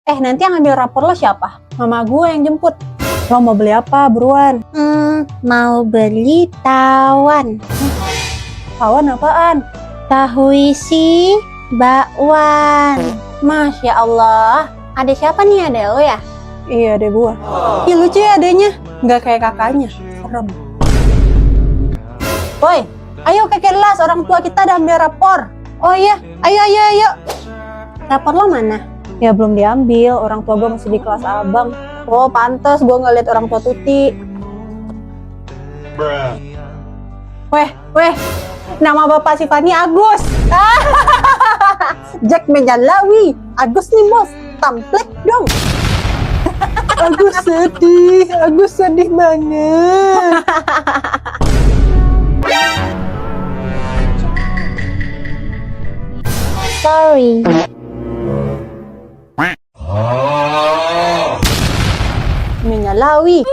Nanti yang ambil rapor lo siapa? Mama gue yang jemput. Lo mau beli apa, buruan? Mau beli tawon. Tawon apaan? Tahu isi bakwan. Masya Allah. Ada siapa nih, ada lo ya? Iya, adek gue. Ih, lucu ya adeknya. Nggak kayak kakaknya. Serem. Woi, ayo ke kelas. Orang tua kita udah ambil rapor. Oh iya, ayo. Rapor lo mana? Ya belum diambil. Orang tua gue masih di kelas abang. Oh, pantes gue ngeliat orang tua Tuti. Weh. Nama bapak si Fani Agus. Jack Menjalawi. Agus nih bos. Tamplek dong. Agus sedih banget. Sorry. Menyalawi.